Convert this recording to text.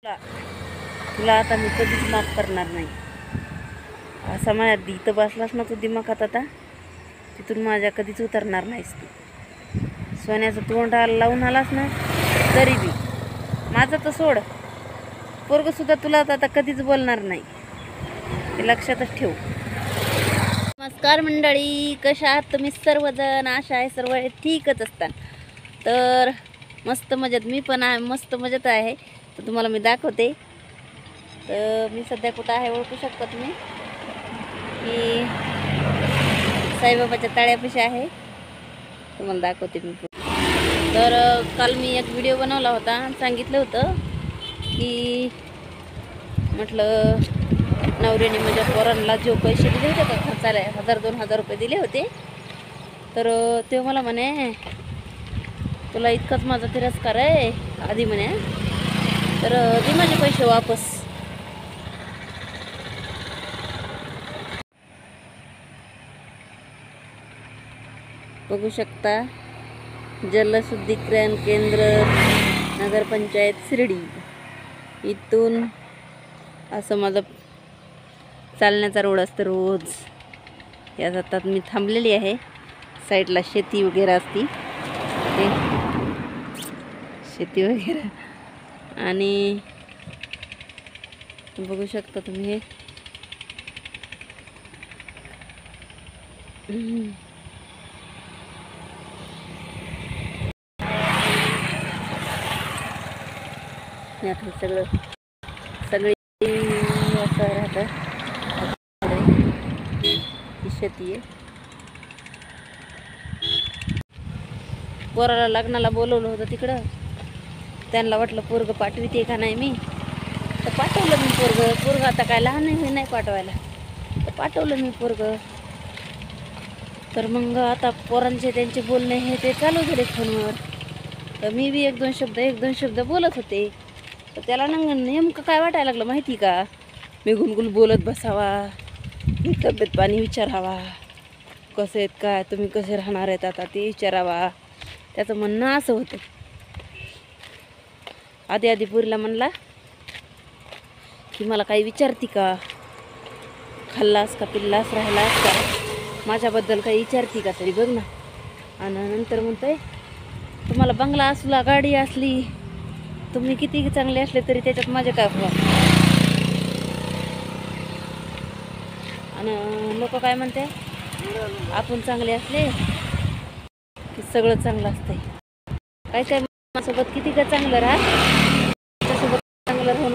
तुला आता मी कधीच माफ करणार नाही. असा माझ्या इथं बसलास ना तू दिमाखात, आता तिथून माझ्या कधीच उतरणार नाहीस तू. सोन्याचं तोंड लावून आलास ना तरी बी माझं तर सोड, पोरगंसुद्धा तुला आता कधीच बोलणार नाही, हे लक्षातच ठेव. नमस्कार मंडळी, कशा आहात तुम्ही सर्वजण? आशा आहे सर्व ठीकच असतात. तर मस्त मजेत, मी पण आहे मस्त मजेत आहे. तर तुम्हाला मी दाखवते. तर मी सध्या कुठं आहे ओळखू शकता तुम्ही, की साईबाबाच्या तळ्यापाशी आहे. तुम्हाला दाखवते मी. तर काल मी एक व्हिडिओ बनवला होता, सांगितलं होतं की म्हटलं नवऱ्याने माझ्या पोरांना जो पैसे दिले होते का खर्चाला, 1000-2000 रुपये दिले होते. तर ते मला म्हणे तुला इतकाच माझा तिरस्कार आहे आधी म्हणे, तर दे माझे पैसे वापस. बघू शकता, जलशुद्धीकरण केंद्र नगरपंचायत शिर्डी, इथून असं माझं चालण्याचा रोड असतं रोज. या जातात मी थांबलेली आहे, साईडला शेती वगैरे असती, ते शेती वगैरे. आणि बघू शकता तुम्ही हे सगळं सगळी असं राहतं, शेती आहे. पोराला लग्नाला बोलवलं होतं तिकडं, त्यांना वाटलं पोरगं पाठविते का नाही मी, तर पाठवलं मी पोरगं आता काय लहान नाही पाठवायला, तर पाठवलं मी पोरगं. तर मग आता पोरांचे त्यांचे बोलणे हे ते चालू झाले फोनवर. तर मी बी एक दोन शब्द बोलत होते. तर त्याला नेमकं काय वाटायला लागलं माहिती का, मी गुलगुल बोलत बसावा, मी तब्येत पाणी विचारावा, कसे आहेत काय तुम्ही, कसे राहणार आहेत आता ते विचारावा. त्याचं म्हणणं असं होतं. आधी पुरीला म्हणला की मला काही विचारती का, खाल्लास का पिल्लास राहिलास का, माझ्याबद्दल काही विचारती का तरी बघ ना. आणि नंतर म्हणतोय तुम्हाला बंगला असला गाडी असली, तुम्ही किती चांगले असले तरी त्याच्यात माझे काय व्हा. आणि लोक काय म्हणते, आपण चांगले असले की सगळं चांगलं असतंय. काय काय माझ्यासोबत किती का चांगलं राहा, त्याच्यासोबत चांगलं राहून